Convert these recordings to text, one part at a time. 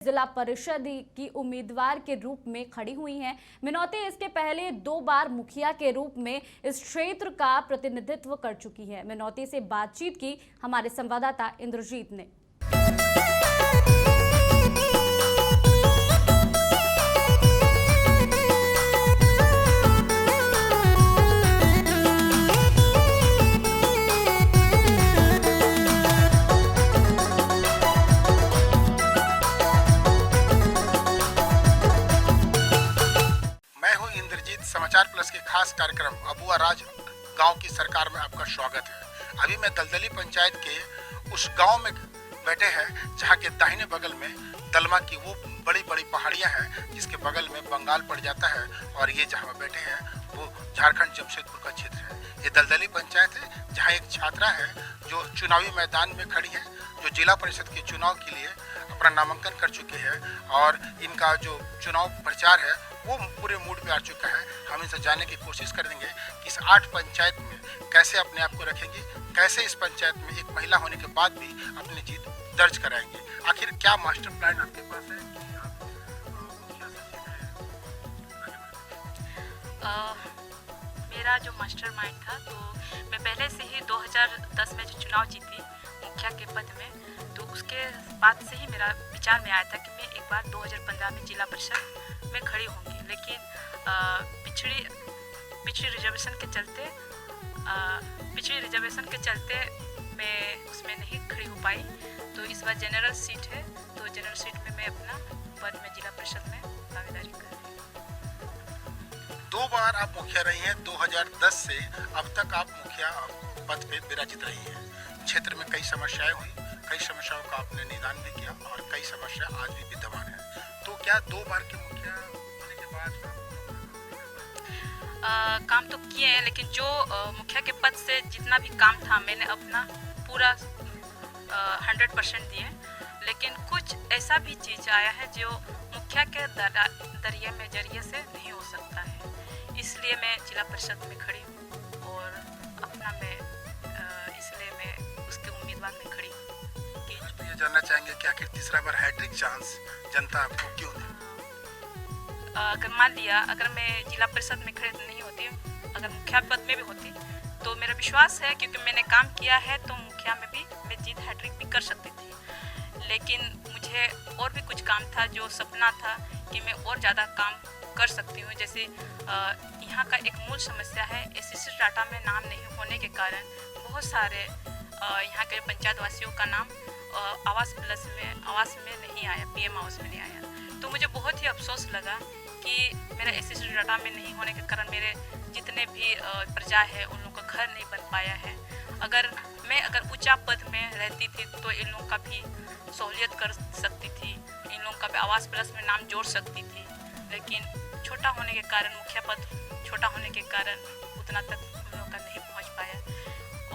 जिला परिषद की उम्मीदवार के रूप में खड़ी हुई हैं। मिनौती इसके पहले 2 बार मुखिया के रूप में इस क्षेत्र का प्रतिनिधित्व कर चुकी है। मिनौती से बातचीत की हमारे संवाददाता इंद्रजीत ने। समाचार प्लस के खास कार्यक्रम अबुआ राज गांव की सरकार में आपका स्वागत है। अभी मैं दलदली पंचायत के उस गांव में बैठे हैं जहां के दाहिने बगल में दलमा की वो बड़ी बड़ी पहाड़ियां हैं जिसके बगल में बंगाल पड़ जाता है और ये जहां बैठे हैं वो झारखंड जमशेदपुर का क्षेत्र है। ये दलदली पंचायत है जहाँ एक छात्रा है जो चुनावी मैदान में खड़ी है, जो जिला परिषद के चुनाव के लिए अपना नामांकन कर चुके हैं और इनका जो चुनाव प्रचार है वो पूरे मूड पे आ चुका है। हम इनसे जानने की कोशिश करेंगे कि इस 8 पंचायत में कैसे अपने आप को रखेंगे, कैसे इस पंचायत में एक महिला होने के बाद भी अपनी जीत दर्ज कराएंगे। आखिर क्या मास्टर प्लान आपके पास है कि आप मेरा जो मास्टर माइंड था, तो मैं पहले से ही 2010 में जो चुनाव जीती मुखिया के पद में, तो उसके बाद से ही मेरा विचार में आया था कि मैं एक बार 2015 में जिला परिषद में खड़ी होंगी, लेकिन पिछड़ी रिजर्वेशन के चलते मैं उसमें नहीं खड़ी हो पाई। तो इस बार जनरल सीट है, तो जनरल सीट में मैं अपना पद में जिला परिषद में दावेदारी कर रही हूँ। 2 बार आप मुखिया रही हैं। 2010 से अब तक आप मुखिया पद पे विराजित रही हैं। क्षेत्र में कई समस्याएं हुई, कई समस्याओं का आपने निदान भी किया और कई समस्या आज भी विद्यमान है। तो क्या 2 बार के मुखिया होने के बाद काम तो किए हैं, लेकिन जो मुखिया के पद से जितना भी काम था मैंने अपना पूरा 100% दिए, लेकिन कुछ ऐसा भी चीज़ आया है जो मुखिया के जरिए से नहीं हो सकता है। इसलिए मैं जिला परिषद में खड़ी हूँ और अपना इसलिए मैं उसके उम्मीदवार में खड़ी हूँ। तो ये जानना चाहेंगे कि आखिर तीसरा बार हैट्रिक चांस जनता आपको क्यों दे? अगर मान लिया अगर मैं जिला परिषद में खड़ी नहीं होती, अगर मुखिया पद में भी होती, तो मेरा विश्वास है क्योंकि मैंने काम किया है तो मुखिया में भी मैं जीत हैट्रिक भी कर सकती थी। लेकिन मुझे और भी कुछ काम था, जो सपना था कि मैं और ज़्यादा काम कर सकती हूँ। जैसे यहाँ का एक मूल समस्या है, एसएससी डाटा में नाम नहीं होने के कारण बहुत सारे यहाँ के पंचायत वासियों का नाम आवास में नहीं आया, पीएम आवास में नहीं आया। तो मुझे बहुत ही अफसोस लगा कि मेरा एसएससी डाटा में नहीं होने के कारण मेरे जितने भी प्रजा है उन लोगों का घर नहीं बन पाया है। अगर ऊंचा पद में रहती थी तो इन लोगों का भी सहूलियत कर सकती थी, इन लोगों का भी आवास प्लस में नाम जोड़ सकती थी। लेकिन छोटा होने के कारण, मुखिया पद छोटा होने के कारण उतना तक हम लोगों का नहीं पहुंच पाया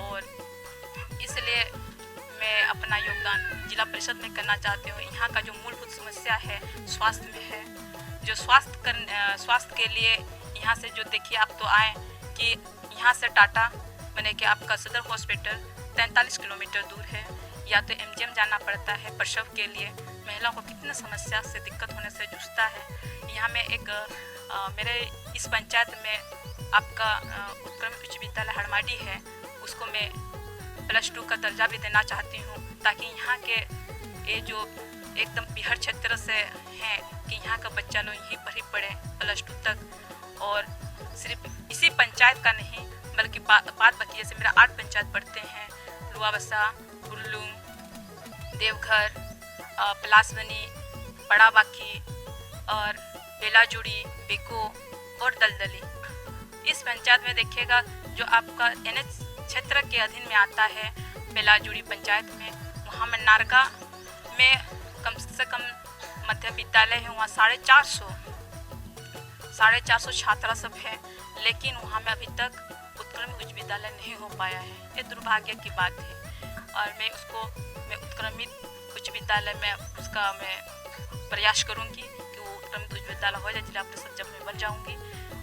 और इसलिए मैं अपना योगदान जिला परिषद में करना चाहती हूँ। यहाँ का जो मूलभूत समस्या है स्वास्थ्य में है, जो स्वास्थ्य के लिए यहाँ से जो देखिए आप तो आए कि यहाँ से टाटा बने कि आपका सदर हॉस्पिटल 43 किलोमीटर दूर है, या तो एमजीएम जाना पड़ता है प्रसव के लिए। महिलाओं को कितने समस्या से दिक्कत होने से जूझता है। यहाँ में एक मेरे इस पंचायत में आपका उत्क्रम उच्च विद्यालय हड़माडी है, उसको मैं +2 का दर्जा भी देना चाहती हूँ, ताकि यहाँ के ये जो एकदम बिहार क्षेत्र से हैं कि यहाँ का बच्चा लोग यहीं पर ही पढ़े +2 तक। और सिर्फ इसी पंचायत का नहीं बल्कि बाद बाकी जैसे मेरा 8 पंचायत पढ़ते हैं, लुआवसा, कुल्लूम, देवघर, पलासवनी, बड़ा बाकी और बेलाजुड़ी, बेको और दलदली। इस पंचायत में देखिएगा जो आपका एनएच क्षेत्र के अधीन में आता है बेलाजुड़ी पंचायत में, वहाँ में नारगा में कम से कम मध्य विद्यालय है, वहाँ 450 छात्रा सब है, लेकिन वहाँ में अभी तक उत्क्रम उच्च विद्यालय नहीं हो पाया है। ये दुर्भाग्य की बात है और मैं उत्क्रमित उच्च विद्यालय में उसका मैं प्रयास करूँगी कि वो उत्क्रमित उच्च विद्यालय हो जाए जिला परिषद जब मैं बन जाऊँगी।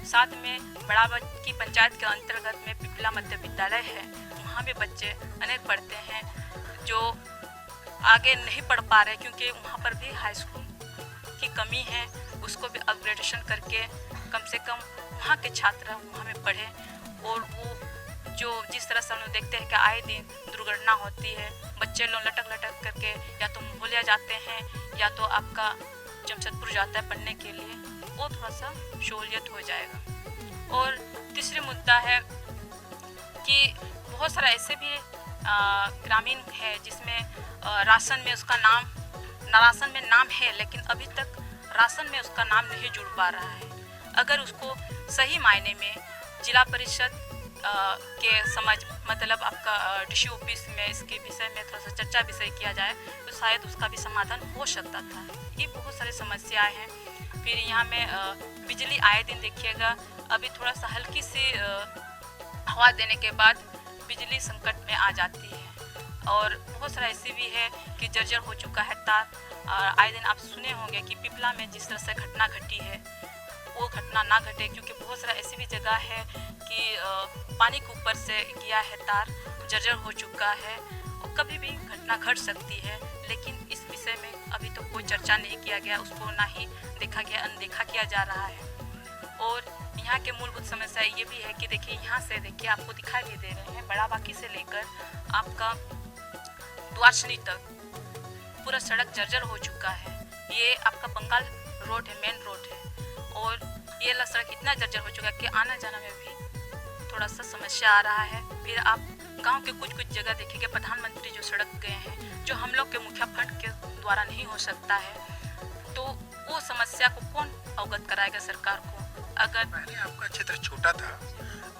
साथ में बड़ा की पंचायत के अंतर्गत में पिपला मध्य विद्यालय है, वहाँ भी बच्चे अनेक पढ़ते हैं जो आगे नहीं पढ़ पा रहे क्योंकि वहाँ पर भी हाई स्कूल की कमी है उसको भी अपग्रेडेशन करके कम से कम वहाँ के छात्र वहाँ में पढ़े। और वो जो जिस तरह से हम लोग देखते हैं कि आए दिन दुर्घटना होती है, बच्चे लोग लटक लटक करके या तो मंगोलिया जाते हैं या तो आपका जमशेदपुर जाता है पढ़ने के लिए, वो थोड़ा सा सहूलियत हो जाएगा। और तीसरी मुद्दा है कि बहुत सारा ऐसे भी ग्रामीण है जिसमें राशन में उसका राशन में नाम है लेकिन अभी तक राशन में उसका नाम नहीं जुड़ पा रहा है। अगर उसको सही मायने में जिला परिषद के समझ मतलब आपका डीसी ऑफिस में इसके विषय में थोड़ा सा चर्चा विषय किया जाए तो शायद उसका भी समाधान हो सकता था। ये बहुत सारी समस्याएं हैं। फिर यहाँ में बिजली आए दिन देखिएगा, अभी थोड़ा सा हल्की सी हवा देने के बाद बिजली संकट में आ जाती है। और बहुत सारा ऐसे भी है कि जर्जर हो चुका है तार। आए दिन आप सुने होंगे कि पिपला में जिस तरह से घटना घटी है वो घटना ना घटे, क्योंकि बहुत सारा ऐसी भी जगह है कि पानी के ऊपर से गया है तार, जर्जर हो चुका है और कभी भी घटना घट सकती है। लेकिन इस विषय में अभी तो कोई चर्चा नहीं किया गया, उसको ना ही देखा गया, अनदेखा किया जा रहा है। और यहाँ के मूलभूत समस्या ये भी है कि देखिए यहाँ से देखिए आपको दिखाई भी दे रहे हैं, बड़ा बाकी से लेकर आपका द्वारशनी तक पूरा सड़क जर्जर हो चुका है। ये आपका बंगाल रोड है, मेन रोड है और ये सड़क इतना जर्जर हो चुका है कि आना जाना में भी थोड़ा सा समस्या आ रहा है। फिर आप गांव के कुछ कुछ जगह देखेंगे प्रधानमंत्री जो सड़क गए हैं जो हम लोग के मुखिया फंड के द्वारा नहीं हो सकता है, तो वो समस्या को कौन अवगत कराएगा सरकार को। अगर पहले आपका क्षेत्र छोटा था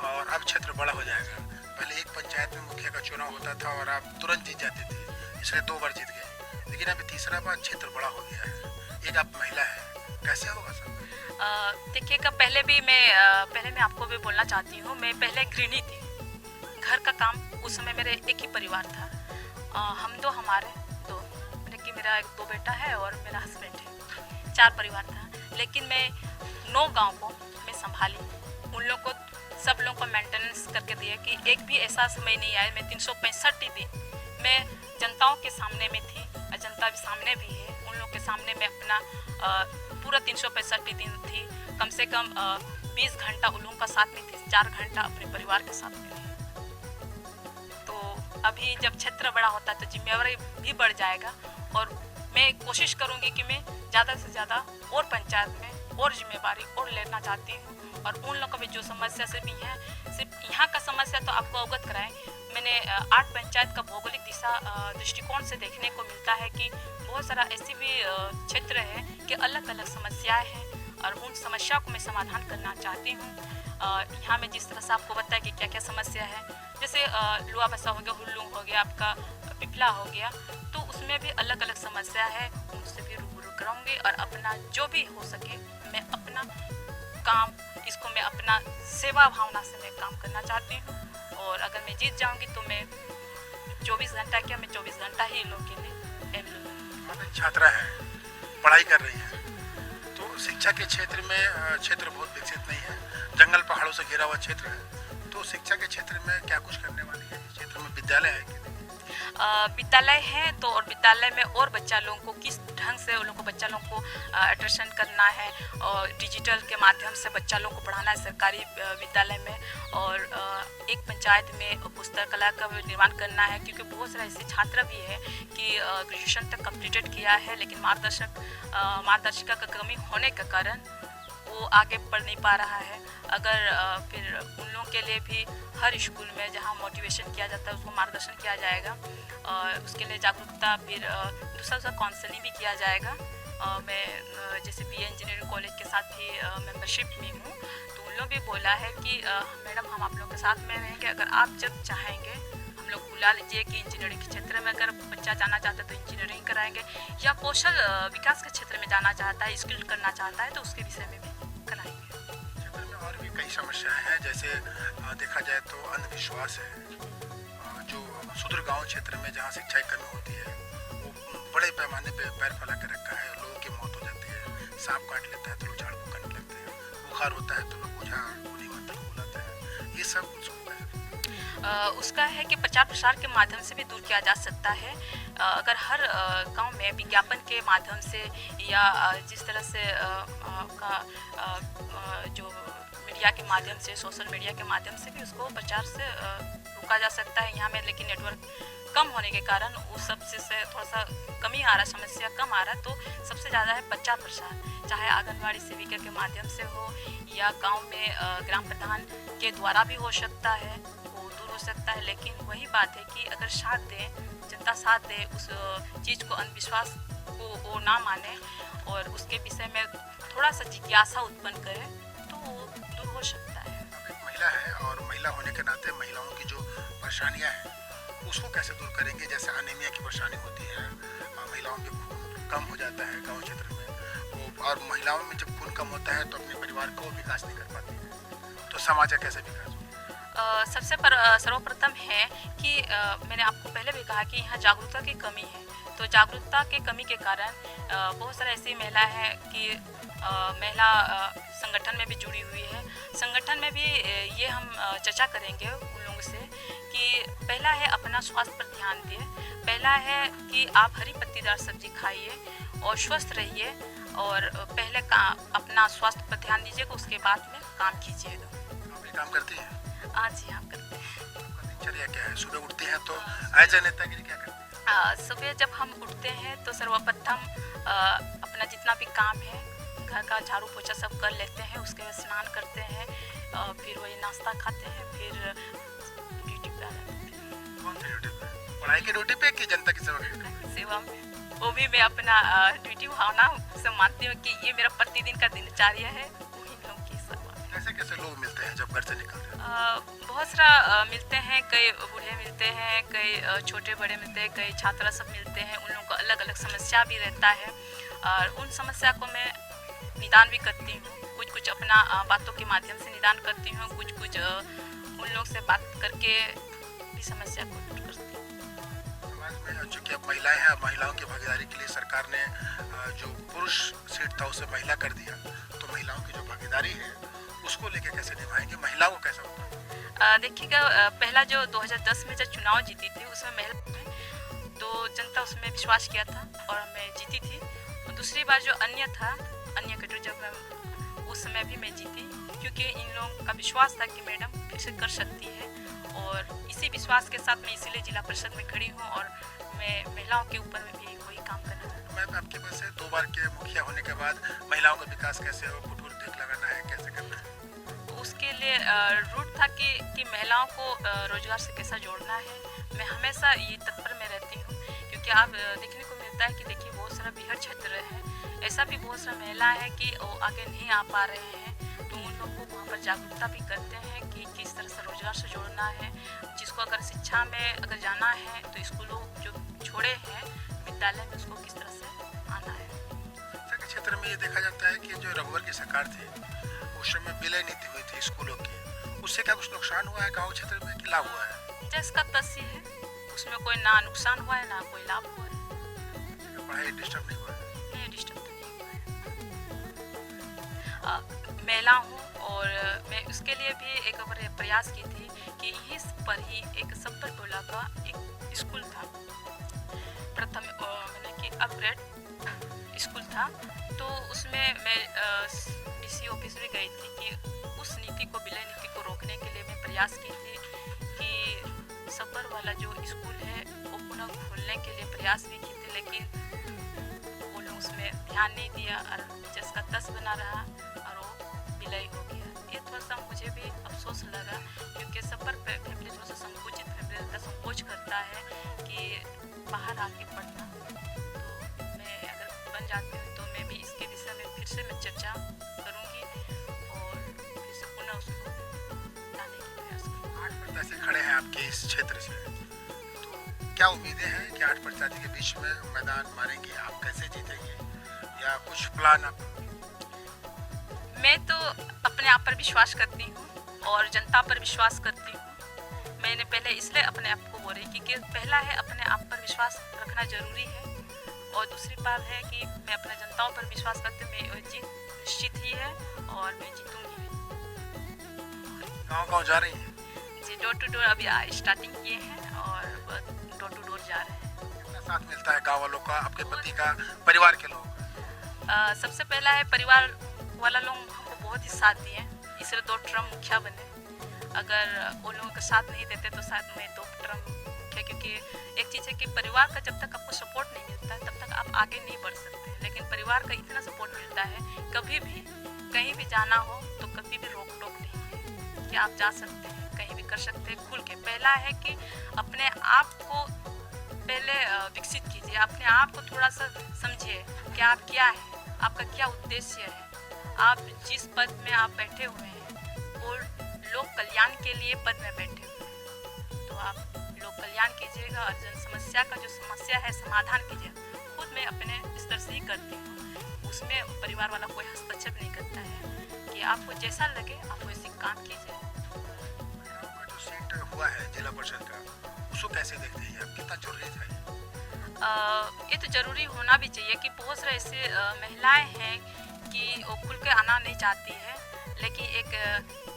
और अब क्षेत्र बड़ा हो जाएगा। पहले एक पंचायत में मुखिया का चुनाव होता था और आप तुरंत जीत जाते थे, इसलिए 2 बार जीत गए, लेकिन अभी तीसरा बार क्षेत्र बड़ा हो गया है। एक आप महिला है, कैसे होगा सब? देखिएगा पहले मैं आपको भी बोलना चाहती हूँ, मैं पहले गृहिणी थी, घर का काम उस समय मेरे एक ही परिवार था। हम हमारे दो कि मेरा 2 बेटा है और मेरा हस्बैंड है, 4 परिवार था। लेकिन मैं 9 गांव को मैं संभाली, उन लोग को सब लोगों को मेंटेनेंस करके दिया कि एक भी ऐसा समय नहीं आया। मैं 365 दिन मैं जनताओं के सामने में थी और जनता भी सामने भी है, उन लोग के सामने मैं अपना पूरा 365 दिन थी। कम से कम 20 घंटा उन लोगों का साथ में थी, 4 घंटा अपने परिवार के साथ में थी। तो अभी जब क्षेत्र बड़ा होता है तो जिम्मेवारी भी बढ़ जाएगा और मैं कोशिश करूंगी कि मैं ज़्यादा से ज़्यादा और पंचायत में और जिम्मेवारी और लेना चाहती हूँ। और उन लोगों में जो समस्या से भी है, सिर्फ यहाँ का समस्या तो आपको अवगत कराएं। मैंने 8 पंचायत का भौगोलिक दिशा दृष्टिकोण से देखने को मिलता है कि बहुत सारा ऐसे भी क्षेत्र है कि अलग अलग समस्याएं हैं और उन समस्या को मैं समाधान करना चाहती हूँ। यहाँ में जिस तरह से आपको बताया कि क्या क्या समस्या है, जैसे लुआ बसा हो गया, हुल्लुंग हो गया, आपका पिपला हो गया, तो उसमें भी अलग अलग समस्या है, उनसे भी रूबरू कराऊंगी और अपना जो भी हो सके मैं अपना काम इसको मैं अपना सेवा भावना से मैं काम करना चाहती हूँ। और अगर मैं जीत जाऊंगी तो मैं 24 घंटा क्या मैं 24 घंटा ही इन लोगों के लिए आप छात्रा है, पढ़ाई कर रही है, तो शिक्षा के क्षेत्र में क्षेत्र बहुत विकसित नहीं है, जंगल पहाड़ों से घिरा हुआ क्षेत्र है, तो शिक्षा के क्षेत्र में क्या कुछ करने वाली है? क्षेत्र में विद्यालय है कि नहीं? विद्यालय है तो और विद्यालय में और बच्चा लोगों को किस ढंग से उन लोगों को बच्चा लोगों को अट्रैक्शन करना है और डिजिटल के माध्यम से बच्चा लोगों को पढ़ाना है सरकारी विद्यालय में। और एक पंचायत में पुस्तकालय का निर्माण करना है, क्योंकि बहुत सारे ऐसे छात्र भी है कि ग्रेजुएशन तक कंप्लीटेड किया है लेकिन मार्गदर्शिका का कमी होने के कारण वो आगे बढ़ नहीं पा रहा है। अगर फिर उन लोगों के लिए भी हर स्कूल में जहाँ मोटिवेशन किया जाता है उसको मार्गदर्शन किया जाएगा, उसके लिए जागरूकता, फिर दूसरा काउंसलिंग भी किया जाएगा। मैं जैसे BA इंजीनियरिंग कॉलेज के साथ भी मेंबरशिप में हूँ, तो उन लोग भी बोला है कि मैडम हम आप लोगों के साथ में रहेंगे, अगर आप जब चाहेंगे हम लोग बुला लीजिए कि इंजीनियरिंग के क्षेत्र में अगर बच्चा जाना चाहता है तो इंजीनियरिंग कराएंगे, या कौशल विकास के क्षेत्र में जाना चाहता है, स्किल करना चाहता है तो उसके विषय में भी कराएंगे। क्षेत्र में और भी कई समस्याएं हैं, जैसे देखा जाए तो अंधविश्वास है, जो सुदूर गांव क्षेत्र में जहां शिक्षा की कमी होती है वो बड़े पैमाने पे पैर फैला के रखा है, लोगों की मौत हो जाती है, सांप काट लेता है तो लोग झाड़ फूक करने लगते हैं, बुखार होता है तो लोग ओझा गुनी मंत्र को बुलाते हैं, ये सब कुछ होता है। उसका है कि प्रचार प्रसार के माध्यम से भी दूर किया जा सकता है। अगर हर गांव में विज्ञापन के माध्यम से या जिस तरह से जो मीडिया के माध्यम से, सोशल मीडिया के माध्यम से भी उसको प्रचार से रोका जा सकता है। यहाँ में लेकिन नेटवर्क कम होने के कारण उस सब से थोड़ा सा कमी आ रहा, समस्या कम आ रहा। तो सबसे ज़्यादा है प्रचार प्रसार, चाहे आंगनबाड़ी सेविका के माध्यम से हो या गांव में ग्राम प्रधान के द्वारा भी हो सकता है, वो दूर हो सकता है। लेकिन वही बात है कि अगर साथ दें, जनता साथ दे, उस चीज़ को, अंधविश्वास को वो ना माने और उसके विषय में थोड़ा सा जिज्ञासा उत्पन्न करे तो दूर हो सकता है। एक महिला है और महिला होने के नाते महिलाओं की जो परेशानियां हैं उसको कैसे दूर करेंगे? जैसे अनीमिया की परेशानी होती है, महिलाओं में खून कम हो जाता है गांव क्षेत्र में, और महिलाओं में जब खून कम होता है तो अपने परिवार को विकास नहीं कर पाती है, तो समाज का कैसे विकास होगा? सबसे सर्वप्रथम है कि मैंने आपको पहले भी कहा कि यहाँ जागरूकता की कमी है। तो जागरूकता के कमी के कारण बहुत सारे ऐसी महिलाएं हैं कि महिला संगठन में भी जुड़ी हुई है। संगठन में भी ये हम चर्चा करेंगे उन लोगों से कि पहला है अपना स्वास्थ्य पर ध्यान दिए, पहला है कि आप हरी पत्तीदार सब्जी खाइए और स्वस्थ रहिए, और पहले अपना स्वास्थ्य पर ध्यान दीजिएगा, उसके बाद में काम कीजिएगा। आप ये काम करती हैं? हाँ जी, आप करते हैं। आपका दिनचर्या क्या है? सुबह उठती हैं तो एज ए नेतागिरी क्या करती हैं? सुबह जब हम उठते हैं तो सर्वप्रथम अपना जितना भी काम है, घर का झाड़ू पोछा सब कर लेते हैं, उसके बाद स्नान करते हैं, फिर वही नाश्ता खाते हैं, फिर ड्यूटी पे आ जाते हैं। कौन सी ड्यूटी पे? पढ़ाई की ड्यूटी पे कि जनता की सेवा की? सेवा में, वो भी मैं अपना ड्यूटी भावना से मानती हूँ कि ये मेरा प्रतिदिन का दिनचर्या है। वही लोगों की सेवा। कैसे कैसे लोग मिलते हैं जब घर से निकलते हैं? बहुत सारा मिलते हैं, कई बूढ़े मिलते हैं, कई छोटे बड़े मिलते हैं, कई छात्रा सब मिलते हैं। उन लोगों को अलग अलग समस्या भी रहता है और उन समस्या को मैं निदान भी करती हूँ। कुछ कुछ अपना बातों के माध्यम से निदान करती हूँ, कुछ कुछ उन लोग से बात करके भी समस्या को दूर करती हूँ। समाज में चूँकि अब महिलाएं हैं, महिलाओं की भागीदारी के लिए सरकार ने जो पुरुष सीट था उसे महिला कर दिया, तो महिलाओं की जो भागीदारी है उसको लेके कैसे निभाएंगे? महिलाओं को कैसा होता है? देखिएगा, पहला जो 2010 में जब चुनाव जीती थी उसमें महिला, तो जनता उसमें विश्वास किया था और मैं जीती थी। और दूसरी बार जो अन्य था, अन्य कैटेगरी, जब मैं उस समय भी मैं जीती, क्योंकि इन लोगों का विश्वास था कि मैडम फिर से कर सकती है, और इसी विश्वास के साथ मैं इसीलिए जिला परिषद में खड़ी हूँ और मैं महिलाओं के ऊपर में भी वही काम करना चाहती हूँ। मैम, आपके पास है 2 बार के मुखिया होने के बाद महिलाओं का विकास कैसे हो, फुटबॉल देख लगाना है, कैसे करना है? उसके लिए रूट था कि महिलाओं को रोजगार से कैसा जोड़ना है। मैं हमेशा ये तत्पर में रहती हूँ, क्योंकि आप देखने को मिलता है कि देखिए बहुत सारा बिहार क्षेत्र है, ऐसा भी बहुत सारा महिलाएं हैं कि वो आगे नहीं आ पा रहे हैं, तो उन लोगों को वहाँ पर जागरूकता भी करते हैं कि किस तरह से रोजगार से जोड़ना है। जिसको अगर शिक्षा में अगर जाना है तो स्कूलों जो छोड़े हैं विद्यालय में, उसको किस तरह से आना है। शिक्षा के क्षेत्र में ये देखा जाता है कि जो रघुवर की सरकार थी उस समय विलय नीति हुई थी स्कूलों की, उससे क्या कुछ नुकसान हुआ है गाँव क्षेत्र में कि लाभ हुआ है? जिसका तसी है उसमें कोई ना नुकसान हुआ है ना कोई लाभ हुआ है। पढ़ाई डिस्टर्ब नहीं हुआ है? नहीं, डिस्टर्ब तो नहीं हुआ है। महिला हूँ और मैं उसके लिए भी एक बार प्रयास की थी कि यहीं पर ही एक सब्बर टोला का एक स्कूल था, प्रथम मैंने कि अपग्रेड स्कूल था, तो उसमें मैं डीसी ऑफिस में गई थी कि उस नीति को, विलय नीति को रोकने के लिए मैं प्रयास की थी कि सब्बर वाला जो स्कूल है वो पुनः खोलने के लिए प्रयास भी की थी, लेकिन वो लोग उसमें ध्यान नहीं दिया और जिसका तस बना रहा और वो विलय हो गया। ये थोड़ा सा मुझे भी अफसोस लगा, क्योंकि सब्बर फैमिली थोड़ा सा संकुचित फैमिली रहता, संकोच करता है कि बाहर आके पढ़ना। तो मैं अगर बन जाती हूँ तो मैं भी इसके विषय में फिर से मैं चर्चा करूँगी और फिर से पुनः उसको लाने की प्रयास करूँगी। 8 प्रत्याशी खड़े हैं आपके इस क्षेत्र से, तो क्या उम्मीदें हैं कि 8 प्रत्याशी के बीच में मैदान मारेंगे? आप कैसे जीतेंगे या कुछ प्लान आप? मैं तो अपने आप पर विश्वास करती हूँ और जनता पर विश्वास करती हूँ। मैंने पहले इसलिए अपने आप को बोल रही क्योंकि पहला है अपने आप पर विश्वास रखना जरूरी है, और दूसरी बात है कि मैं अपने जनताओं पर विश्वास करती हूँ। मैं जीत निश्चित ही है और मैं जीतूंगी भी। गाँव जा रही हैं? जी, डोर टू डोर अभी स्टार्टिंग किए हैं और डोर टू डोर जा रहे हैं। साथ मिलता है गांव वालों का, आपके पति का, परिवार के लोग? सबसे पहला है परिवार वाला लोग हमको बहुत ही साथ दिए, इसलिए 2 टर्म मुखिया बने। अगर वो लोगों का साथ नहीं देते तो शायद मैं 2 टर्म मुखिया, क्योंकि एक चीज़ है कि परिवार का जब तक आपको सपोर्ट नहीं मिलता है तब तक आप आगे नहीं बढ़ सकते, लेकिन परिवार का इतना सपोर्ट मिलता है, कभी भी कहीं भी जाना हो तो कभी भी रोक टोक नहीं है कि आप जा सकते हैं, कहीं भी कर सकते हैं खुल के। पहला है कि अपने आप को पहले विकसित कीजिए, अपने आप को थोड़ा सा समझिए कि आप क्या है, आपका क्या उद्देश्य है, आप जिस पद में आप बैठे हुए हैं वो लोक कल्याण के लिए पद में बैठे हुए हैं, तो आप लोक कल्याण कीजिएगा और जन समस्या का जो समस्या है समाधान कीजिएगा। खुद मैं अपने स्तर से ही करती हूँ, उसमें परिवार वाला कोई हस्तक्षेप नहीं करता है कि आपको जैसा लगे आप वैसे काम कीजिए। महिलाओं का जो सीट हुआ है जिला परिषद का, उसको कैसे देखते हैं आप, कितना जरूरी था ये तो ज़रूरी होना भी चाहिए कि बहुत सारे ऐसे महिलाएं हैं कि वो खुल के आना नहीं चाहती है, लेकिन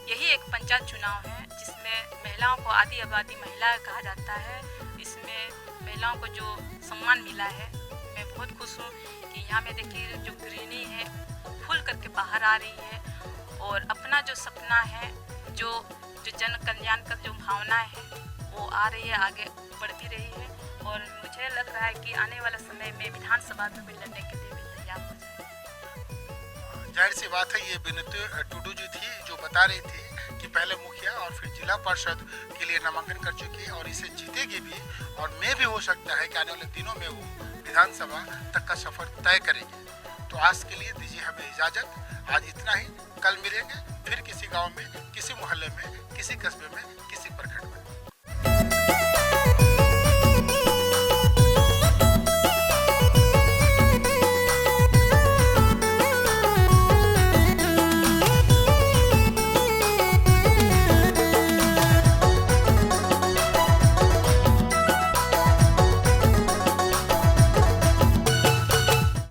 यही एक पंचायत चुनाव है जिसमें महिलाओं को आधी आबादी महिला कहा जाता है। इसमें महिलाओं को जो सम्मान मिला है, मैं बहुत खुश हूँ कि यहाँ में देखिए जो गृहिणी है खुल करके बाहर आ रही है और अपना जो सपना है, जो जन कल्याण का जो भावना है वो आ रही है, आगे बढ़ती रही है और मुझे लग रहा है कि आने वाला समय में विधानसभा में भी लड़ने के लिए भी तैयार हो जाए। जाहिर सी बात है, ये विनोती टुडू जी थी जो बता रही थी कि पहले मुखिया और फिर जिला परिषद के लिए नामांकन कर चुकी है और इसे जीतेगी भी, और मैं भी हो सकता है कि आने वाले दिनों में वो विधानसभा तक का सफर तय करेगी। तो आज के लिए दीजिए हमें इजाजत, आज इतना ही। कल मिलेंगे फिर किसी गांव में, किसी मोहल्ले में, किसी कस्बे में, किसी प्रखंड में।